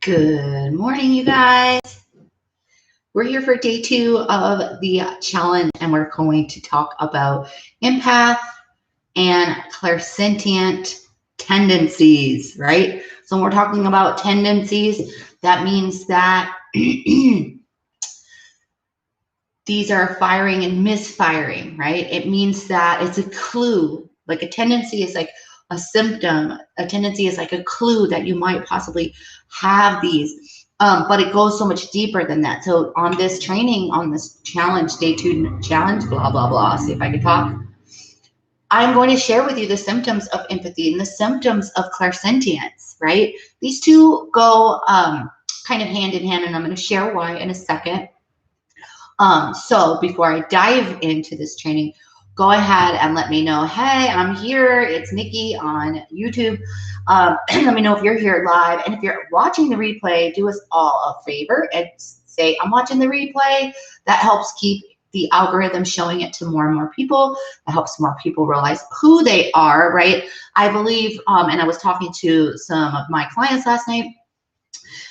Good morning, you guys. We're here for day 2 of the challenge, and we're going to talk about empath and clairsentient tendencies, right? So when we're talking about tendencies, that means that these are firing and misfiring, right? It means that it's a clue. Like a tendency is like a symptom. A tendency is like a clue that you might possibly have these. But it goes so much deeper than that. So on this training, on this challenge, day 2 challenge, blah, blah, blah, see if I can talk. I'm going to share with you the symptoms of empathy and the symptoms of clairsentience, right? These two go kind of hand in hand, and I'm going to share why in a second. So before I dive into this training, go ahead and let me know, hey, I'm here. It's Nikki on YouTube. Let me know if you're here live. And if you're watching the replay, do us all a favor and say, I'm watching the replay. That helps keep the algorithm showing it to more and more people. That helps more people realize who they are, right? I believe, and I was talking to some of my clients last night,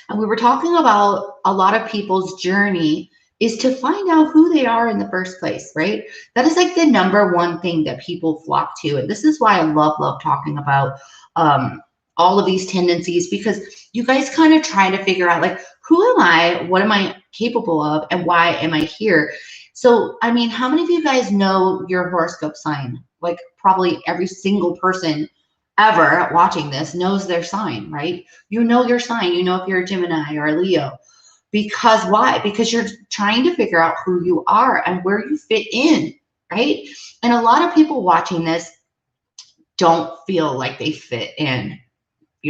and we were talking about a lot of people's journey is to find out who they are in the first place, right? That is like the number one thing that people flock to. And this is why I love talking about all of these tendencies, because you guys kind of try to figure out, like, who am I? What am I capable of? And why am I here? So, I mean, how many of you guys know your horoscope sign? Like probably every single person ever watching this knows their sign, right? You know your sign. You know if you're a Gemini or a Leo. Because why? Because you're trying to figure out who you are and where you fit in, right? And a lot of people watching this don't feel like they fit in,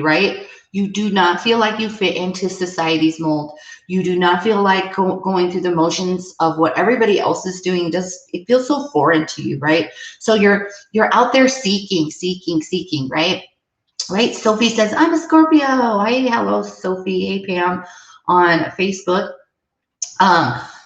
right? You do not feel like you fit into society's mold. You do not feel like going through the motions of what everybody else is doing. It feels so foreign to you, right? So you're out there seeking, right? Right? Sophie says, I'm a Scorpio. Hey, hello, Sophie. Hey, Pam on Facebook.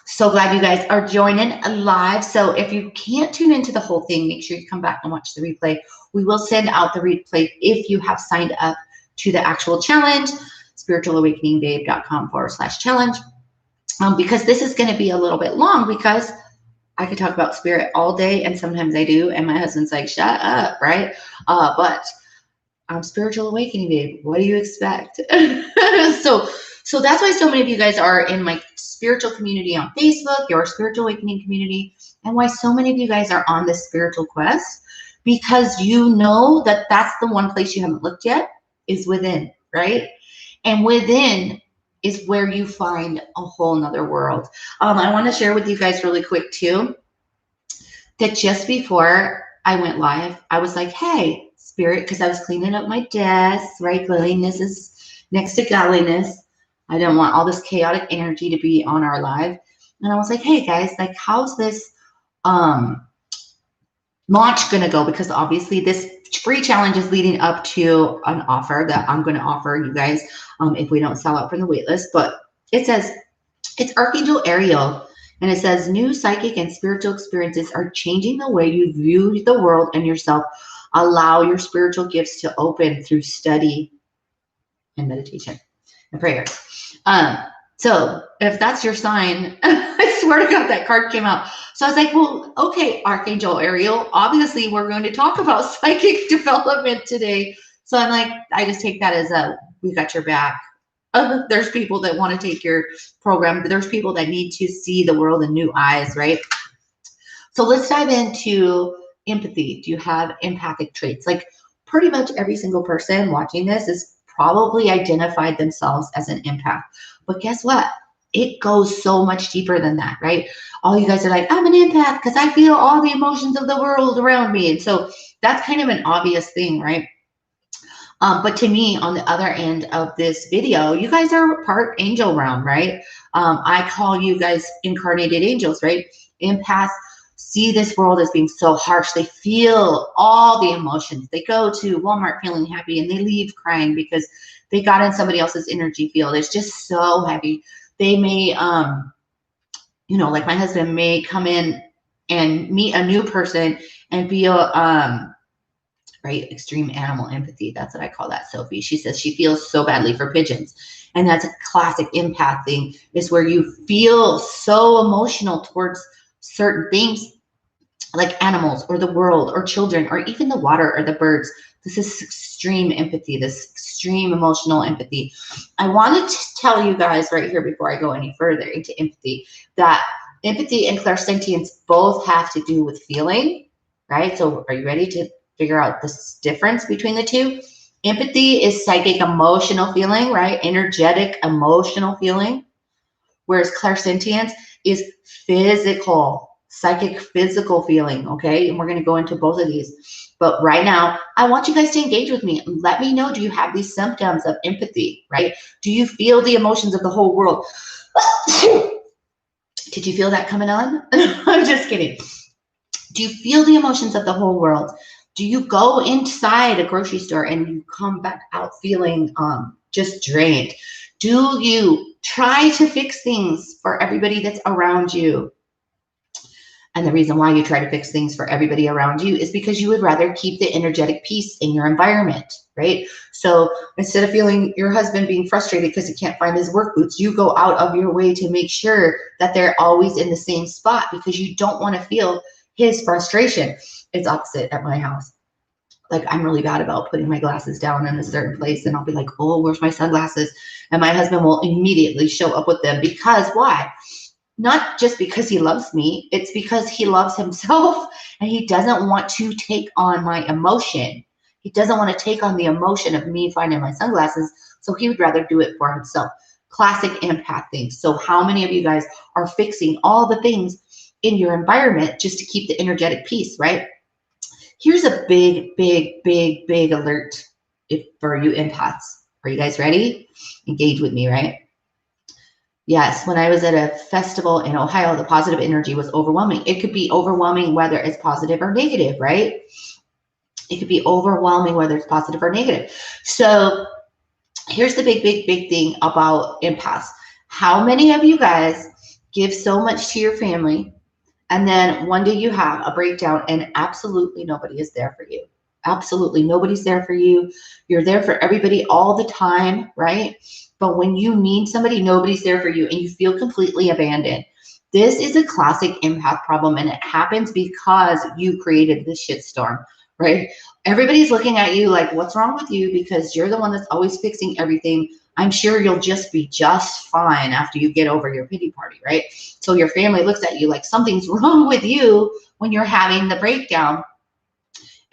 So glad you guys are joining live. So if you can't tune into the whole thing, make sure you come back and watch the replay. We will send out the replay if you have signed up to the actual challenge, spiritualawakeningbabe.com/challenge. Because this is going to be a little bit long, because I could talk about spirit all day, and sometimes I do, and my husband's like, shut up, right? But I'm Spiritual Awakening Babe. What do you expect? So that's why so many of you guys are in my spiritual community on Facebook, your Spiritual Awakening community, and why so many of you guys are on this spiritual quest, because you know that that's the one place you haven't looked yet, is within, right? And within is where you find a whole nother world. I want to share with you guys really quick too, that just before I went live, I was like, hey, spirit, because I was cleaning up my desk, right? Cleanliness is next to godliness. I didn't want all this chaotic energy to be on our live. And I was like, hey guys, like, how's this launch gonna go? Because obviously this free challenge is leading up to an offer that I'm gonna offer you guys if we don't sell out from the waitlist. But it says, it's Archangel Ariel, and it says, new psychic and spiritual experiences are changing the way you view the world and yourself. Allow your spiritual gifts to open through study and meditation and prayer. So if that's your sign, I swear to God, that card came out. So I was like, well, okay, Archangel Ariel, obviously we're going to talk about psychic development today. So I'm like, I just take that as we got your back. There's people that want to take your program, but there's people that need to see the world in new eyes, right? So let's dive into empathy. Do you have empathic traits? Like pretty much every single person watching this is probably identified themselves as an empath. But guess what? It goes so much deeper than that, right? All you guys are like, I'm an empath because I feel all the emotions of the world around me. And so that's kind of an obvious thing, right? But to me, on the other end of this video, you guys are part angel realm, right? I call you guys incarnated angels, right? Empaths see this world as being so harsh. They feel all the emotions. They go to Walmart feeling happy and they leave crying because they got in somebody else's energy field. It's just so heavy. They may, like my husband may come in and meet a new person and feel right? Extreme animal empathy. That's what I call that, Sophie. She says she feels so badly for pigeons. And that's a classic empath thing, is where you feel so emotional towards certain things like animals or the world or children or even the water or the birds. This is extreme empathy, this extreme emotional empathy. I wanted to tell you guys right here before I go any further into empathy, that empathy and clairsentience both have to do with feeling, right? So are you ready to figure out this difference between the two? Empathy is psychic emotional feeling, right? Energetic emotional feeling. Whereas clairsentience is physical, psychic, physical feeling, okay? And we're going to go into both of these. But right now, I want you guys to engage with me. Let me know, do you have these symptoms of empathy, right? Do you feel the emotions of the whole world? Did you feel that coming on? I'm just kidding. Do you feel the emotions of the whole world? Do you go inside a grocery store and you come back out feeling just drained? Do you try to fix things for everybody that's around you? And the reason why you try to fix things for everybody around you is because you would rather keep the energetic peace in your environment, right? So instead of feeling your husband being frustrated because he can't find his work boots, you go out of your way to make sure that they're always in the same spot because you don't want to feel his frustration. It's opposite at my house. Like, I'm really bad about putting my glasses down in a certain place, and I'll be like, oh, where's my sunglasses? And my husband will immediately show up with them. Because why? Not just because he loves me, it's because he loves himself and he doesn't want to take on my emotion. He doesn't want to take on the emotion of me finding my sunglasses, so he would rather do it for himself. Classic empath things. So how many of you guys are fixing all the things in your environment just to keep the energetic peace, right? Here's a big, big, big, big alert for you empaths. Are you guys ready? Engage with me, right? Yes, when I was at a festival in Ohio, the positive energy was overwhelming. It could be overwhelming whether it's positive or negative, right? It could be overwhelming whether it's positive or negative. So here's the big, big, big thing about empaths. How many of you guys give so much to your family, and then one day you have a breakdown and absolutely nobody is there for you? Absolutely nobody's there for you. You're there for everybody all the time, right? But when you need somebody, nobody's there for you and you feel completely abandoned. This is a classic empath problem, and it happens because you created this shitstorm, right? Everybody's looking at you like, what's wrong with you? Because you're the one that's always fixing everything. I'm sure you'll just be just fine after you get over your pity party, right? So your family looks at you like something's wrong with you when you're having the breakdown.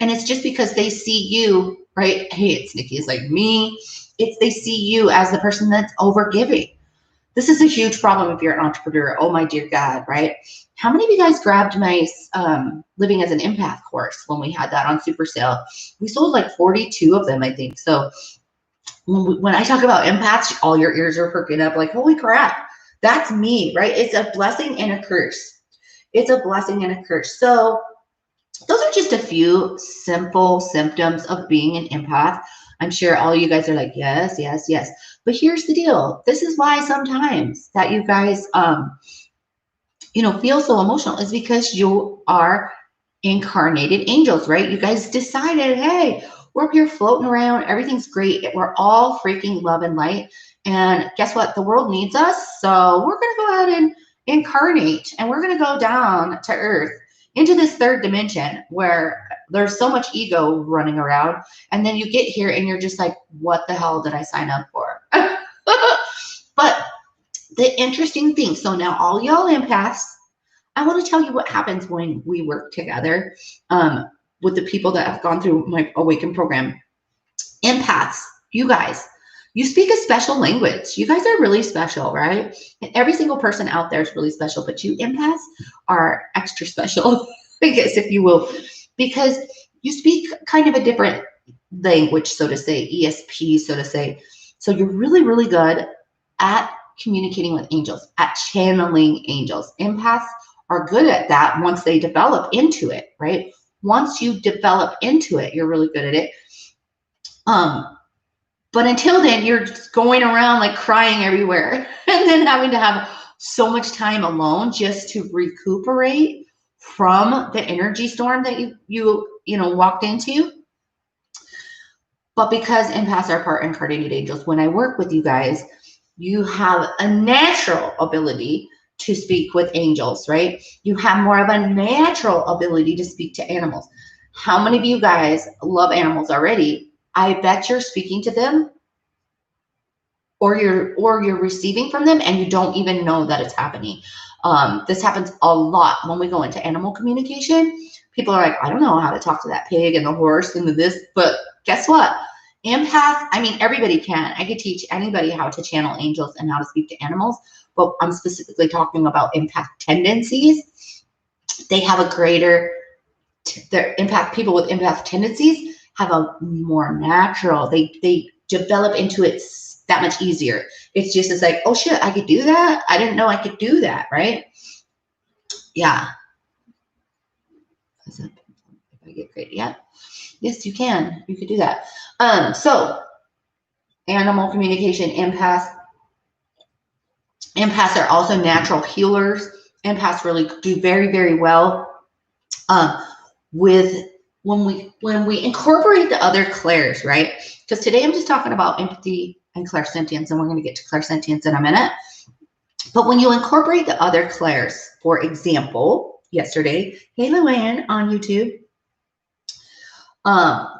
And it's just because they see you, right? Hey, it's Nikki, it's like me. They see you as the person that's overgiving. This is a huge problem if you're an entrepreneur. Oh my dear God, right? How many of you guys grabbed my Living as an Empath course when we had that on super sale? We sold like 42 of them, I think. So when I talk about empaths, all your ears are perking up like, holy crap, that's me, right? It's a blessing and a curse. It's a blessing and a curse. So those are just a few simple symptoms of being an empath. I'm sure all you guys are like, yes, yes, yes. But here's the deal. This is why sometimes that you guys, feel so emotional is because you are incarnated angels, right? You guys decided, hey, we're here floating around. Everything's great. We're all freaking love and light. And guess what? The world needs us. So we're going to go ahead and incarnate, and we're going to go down to earth into this third dimension where there's so much ego running around. And then you get here and you're just like, what the hell did I sign up for? But the interesting thing, so now all y'all empaths, I want to tell you what happens when we work together with the people that have gone through my Awaken program. Empaths, you guys, you speak a special language. You guys are really special, right? And every single person out there is really special, but you empaths are extra special, I guess, if you will, because you speak kind of a different language, so to say, ESP, so to say. So you're really, really good at communicating with angels, at channeling angels. Empaths are good at that once they develop into it, right? Once you develop into it, you're really good at it. But until then, you're just going around like crying everywhere and then having to have so much time alone just to recuperate from the energy storm that you walked into. But because empaths are part incarnated angels, when I work with you guys, you have a natural ability to speak with angels, right? You have more of a natural ability to speak to animals. How many of you guys love animals already? I bet you're speaking to them, or you're receiving from them, and you don't even know that it's happening. This happens a lot when we go into animal communication. People are like, I don't know how to talk to that pig and the horse and the this, but guess what? Empath, I mean, everybody can. I could teach anybody how to channel angels and how to speak to animals, but I'm specifically talking about empath tendencies. They have a greater, their empath, people with empath tendencies have a more natural, they develop into it that much easier. It's just, it's like, oh shit, I could do that. I didn't know I could do that, right? Yeah. If I get great, yeah. Yes, you can. You could do that. So animal communication, empaths are also natural healers. Empaths really do very, very well with when we incorporate the other clairs, right? Because today I'm just talking about empathy and clairsentience, and we're going to get to clairsentience in a minute. But when you incorporate the other clairs, for example, yesterday, hey Luann on YouTube,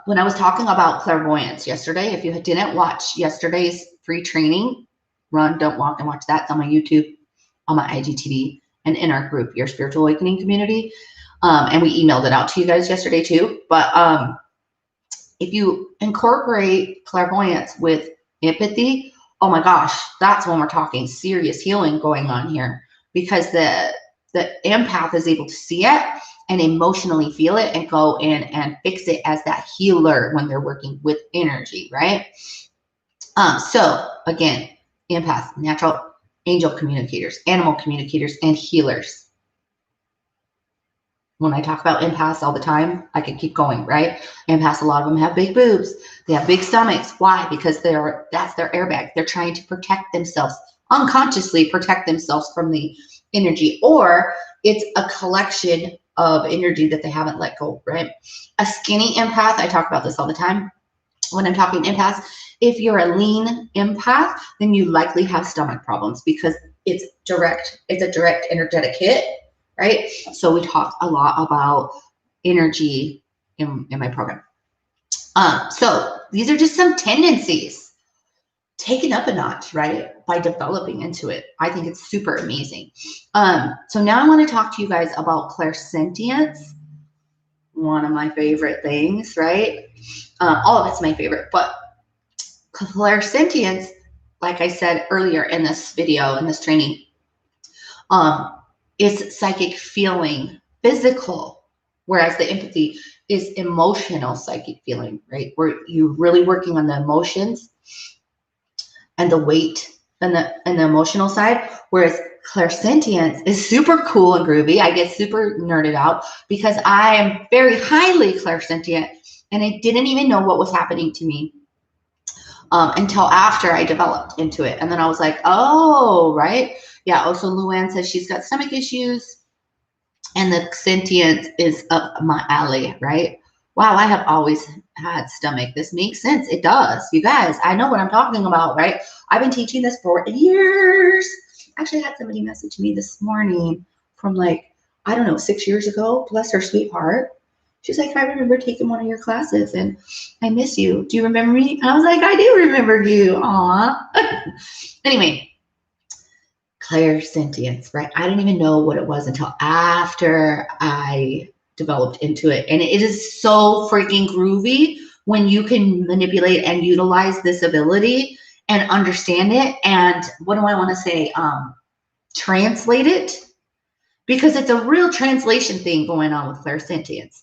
when I was talking about clairvoyance yesterday, if you didn't watch yesterday's free training, Run, Don't Walk, and watch that. It's on my YouTube, on my IGTV, and in our group, Your Spiritual Awakening Community. And we emailed it out to you guys yesterday too. But if you incorporate clairvoyance with empathy, oh my gosh, that's when we're talking serious healing going on here, because the empath is able to see it and emotionally feel it and go in and fix it as that healer when they're working with energy, right? So again, empaths, natural angel communicators, animal communicators, and healers. When I talk about empaths all the time, I can keep going, right? Empaths, a lot of them have big boobs. They have big stomachs. Why? Because that's their airbag. They're trying to protect themselves, unconsciously protect themselves from the energy, or it's a collection of energy that they haven't let go, right? A skinny empath, I talk about this all the time when I'm talking empaths. If you're a lean empath, then you likely have stomach problems because it's a direct energetic hit, right? So we talked a lot about energy in my program. So these are just some tendencies taken up a notch, right? By developing into it. I think it's super amazing. So now I want to talk to you guys about clairsentience. One of my favorite things, right? All of it's my favorite, but clairsentience, like I said earlier in this video, in this training, is psychic feeling, physical, whereas the empathy is emotional psychic feeling, right? Where you're really working on the emotions and the weight and the emotional side, whereas clairsentience is super cool and groovy. I get super nerded out because I am very highly clairsentient, and I didn't even know what was happening to me until after I developed into it. And then I was like, oh, right. Yeah. Also, Luann says she's got stomach issues, and the sentience is up my alley, right? Wow, I have always had stomach. This makes sense. It does. You guys, I know what I'm talking about, right? I've been teaching this for years. Actually, I had somebody message me this morning from like, I don't know, 6 years ago. Bless her sweetheart. She's like, I remember taking one of your classes and I miss you. Do you remember me? And I was like, I do remember you. Aw. Anyway, clairsentience, right? I didn't even know what it was until after I developed into it. And it is so freaking groovy when you can manipulate and utilize this ability and understand it. And what do I want to say? Translate it, because it's a real translation thing going on with clairsentience,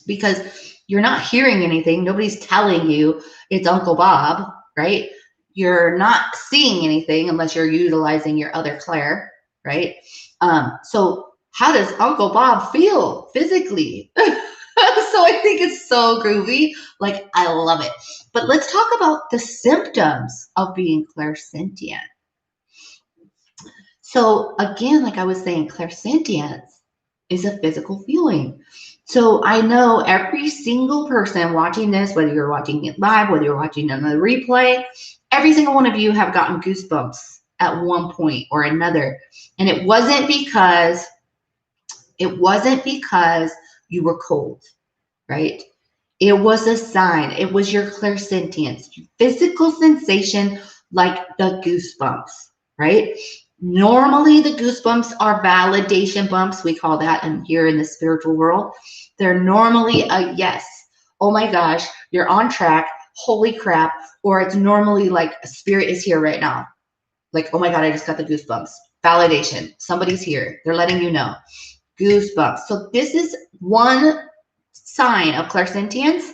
because you're not hearing anything. Nobody's telling you it's Uncle Bob, right? You're not seeing anything unless you're utilizing your other clair, right? So how does Uncle Bob feel physically? So I think it's so groovy. Like, I love it. But let's talk about the symptoms of being clairsentient. So again, like I was saying, clairsentience is a physical feeling. So I know every single person watching this, whether you're watching it live, whether you're watching it on the replay, every single one of you have gotten goosebumps at one point or another. And it wasn't because you were cold, right? It was a sign. It was your clairsentience, physical sensation like the goosebumps, right? Normally, the goosebumps are validation bumps. We call that here in the spiritual world. They're normally a yes. Oh my gosh, you're on track. Holy crap. Or it's normally like a spirit is here right now. Like, oh my God, I just got the goosebumps. Validation. Somebody's here. They're letting you know. Goosebumps. So this is one sign of clairsentience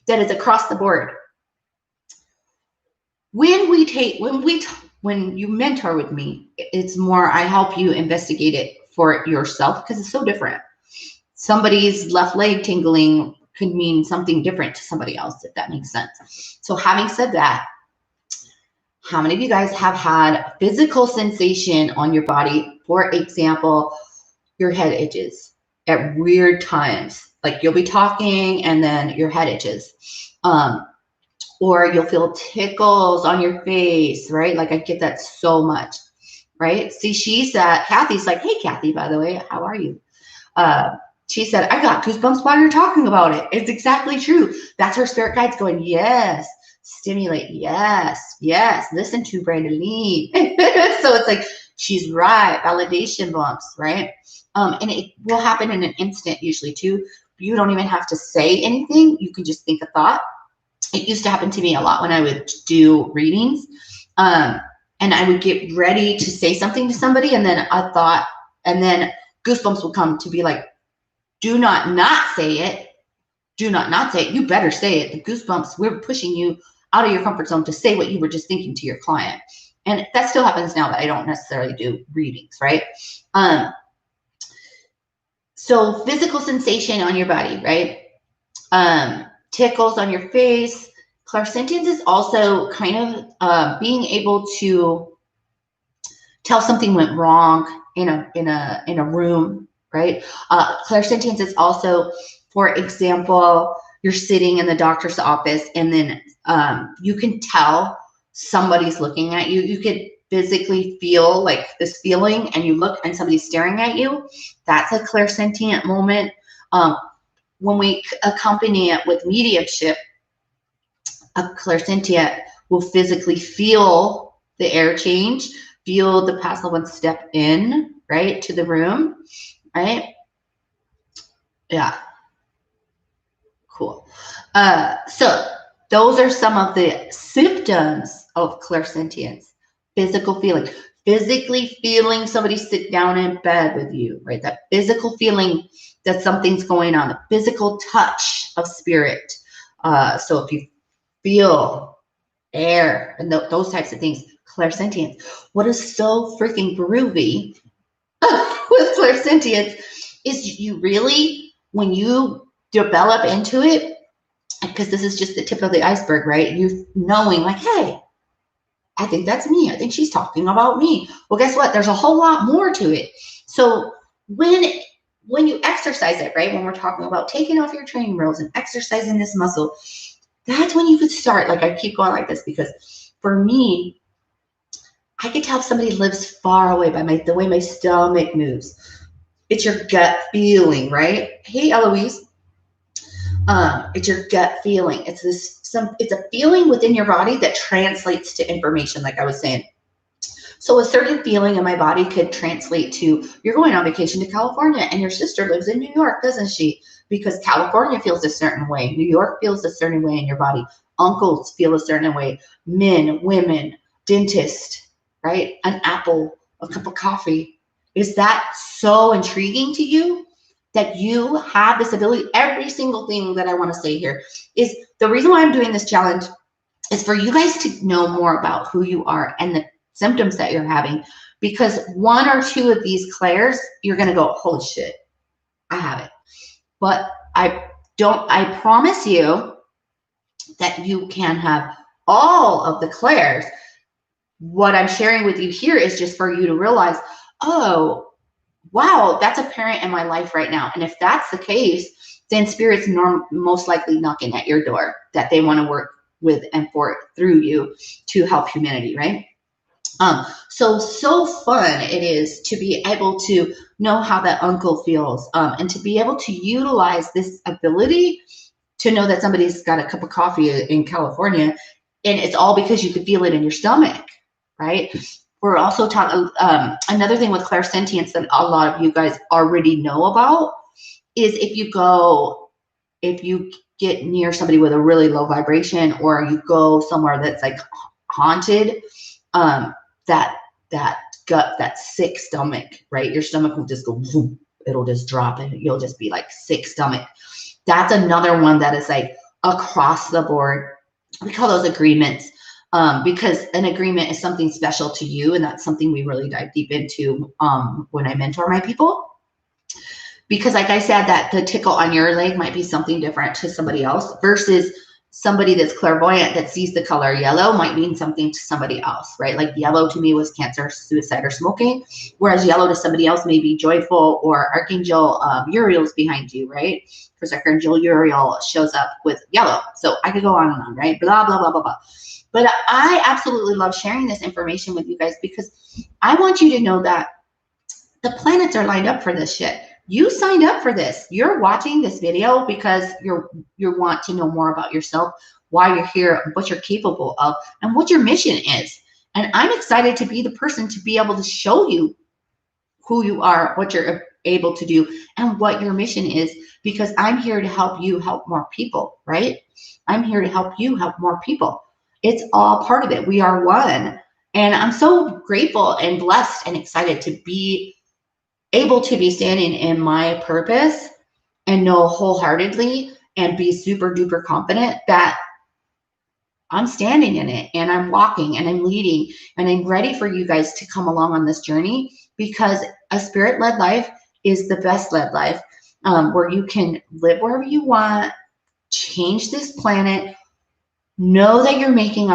that is across the board. When you mentor with me, it's more I help you investigate it for yourself because it's so different. Somebody's left leg tingling could mean something different to somebody else, if that makes sense. So having said that, how many of you guys have had physical sensation on your body? For example, your head itches at weird times. Like you'll be talking and then your head itches. Or you'll feel tickles on your face, right? Like I get that so much, right? See, Kathy's like, hey, Kathy, by the way, how are you? She said, I got goosebumps while you're talking about it. It's exactly true. That's her spirit guides going, yes, stimulate, yes, yes, listen to Brandon Lee. So it's like, she's right, validation bumps, right? And it will happen in an instant usually too. You don't even have to say anything. You can just think a thought. It used to happen to me a lot when I would do readings. And I would get ready to say something to somebody and then a thought, and then goosebumps would come to be like, do not say it. Do not say it. You better say it. The goosebumps, we're pushing you out of your comfort zone to say what you were just thinking to your client. And that still happens now that I don't necessarily do readings, right? So physical sensation on your body, right? Tickles on your face. Clairsentience is also kind of being able to tell something went wrong in a room, right? Clairsentience is also, for example, you're sitting in the doctor's office and then you can tell somebody's looking at you. You could physically feel like this feeling and you look and somebody's staring at you. That's a clairsentient moment. When we accompany it with mediumship, a clairsentient will physically feel the air change, feel the past loved one step in, right, to the room, right? Yeah. Cool. So those are some of the symptoms of clairsentience. Physical feeling. Physically feeling somebody sit down in bed with you, right? That physical feeling that something's going on. The physical touch of spirit. So if you feel air and those types of things, clairsentience. What is so freaking groovy with clairsentience is you really, when you develop into it, because this is just the tip of the iceberg, right? You knowing like, hey, I think that's me. I think she's talking about me. Well, guess what? There's a whole lot more to it. So when you exercise it, right? When we're talking about taking off your training wheels and exercising this muscle, that's when you could start. Like I keep going like this because for me, I could tell if somebody lives far away by the way my stomach moves. It's your gut feeling, right? Hey, Eloise. It's your gut feeling. It's a feeling within your body that translates to information, like I was saying. So a certain feeling in my body could translate to, you're going on vacation to California and your sister lives in New York, doesn't she? Because California feels a certain way. New York feels a certain way in your body. Uncles feel a certain way. Men, women, dentist, right? An apple, a cup of coffee. Is that so intriguing to you that you have this ability? Every single thing that I want to say here is the reason why I'm doing this challenge is for you guys to know more about who you are and the symptoms that you're having, because one or two of these clairs, you're going to go, holy shit, I have it. But I promise you that you can have all of the clairs. What I'm sharing with you here is just for you to realize, oh, wow, that's apparent in my life right now. And if that's the case, then spirit's most likely knocking at your door that they want to work with and for through you to help humanity, right? So fun it is to be able to know how that uncle feels, and to be able to utilize this ability to know that somebody's got a cup of coffee in California, and it's all because you could feel it in your stomach, right? We're also talking, another thing with clairsentience that a lot of you guys already know about is if you get near somebody with a really low vibration, or you go somewhere that's like haunted, that gut, that sick stomach, right? Your stomach will just go, whoop, it'll just drop and you'll just be like sick stomach. That's another one that is like across the board. We call those agreements, because an agreement is something special to you, and that's something we really dive deep into when I mentor my people. Because like I said, that the tickle on your leg might be something different to somebody else, versus somebody that's clairvoyant that sees the color yellow might mean something to somebody else, right? Like yellow to me was cancer, suicide, or smoking, whereas yellow to somebody else may be joyful, or Archangel Uriel's behind you, right? Because Archangel Uriel shows up with yellow. So I could go on and on, right? Blah, blah, blah, blah, blah. But I absolutely love sharing this information with you guys, because I want you to know that the planets are lined up for this shit. You signed up for this. You're watching this video because you want to know more about yourself, why you're here, what you're capable of, and what your mission is. And I'm excited to be the person to be able to show you who you are, what you're able to do, and what your mission is, because I'm here to help you help more people, right? I'm here to help you help more people. It's all part of it. We are one. And I'm so grateful and blessed and excited to be able to be standing in my purpose and know wholeheartedly and be super duper confident that I'm standing in it, and I'm walking and I'm leading, and I'm ready for you guys to come along on this journey, because a spirit-led life is the best led life, where you can live wherever you want, change this planet, know that you're making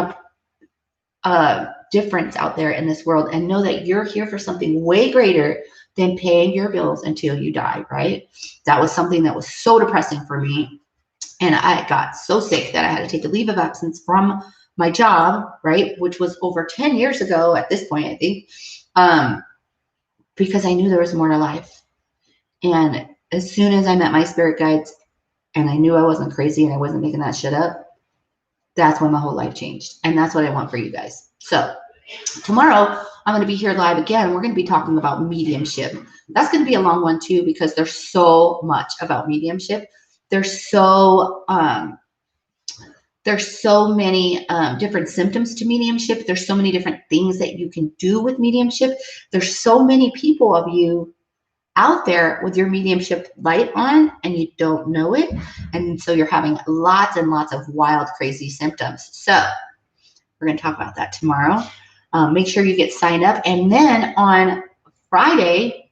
a difference out there in this world, and know that you're here for something way greater than paying your bills until you die, right? That was something that was so depressing for me. And I got so sick that I had to take a leave of absence from my job, right? Which was over 10 years ago at this point, I think, because I knew there was more to life. And as soon as I met my spirit guides and I knew I wasn't crazy and I wasn't making that shit up, that's when my whole life changed. And that's what I want for you guys. So tomorrow, I'm going to be here live again. We're going to be talking about mediumship. That's going to be a long one too, because there's so much about mediumship. There's so many different symptoms to mediumship. There's so many different things that you can do with mediumship. There's so many people of you out there with your mediumship light on and you don't know it. And so you're having lots and lots of wild, crazy symptoms. So we're going to talk about that tomorrow. Make sure you get signed up. And then on Friday,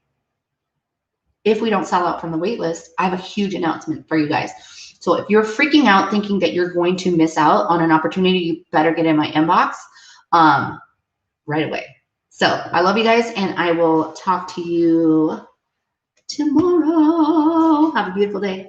if we don't sell out from the wait list, I have a huge announcement for you guys. So if you're freaking out thinking that you're going to miss out on an opportunity, you better get in my inbox right away. So I love you guys, and I will talk to you tomorrow. Have a beautiful day.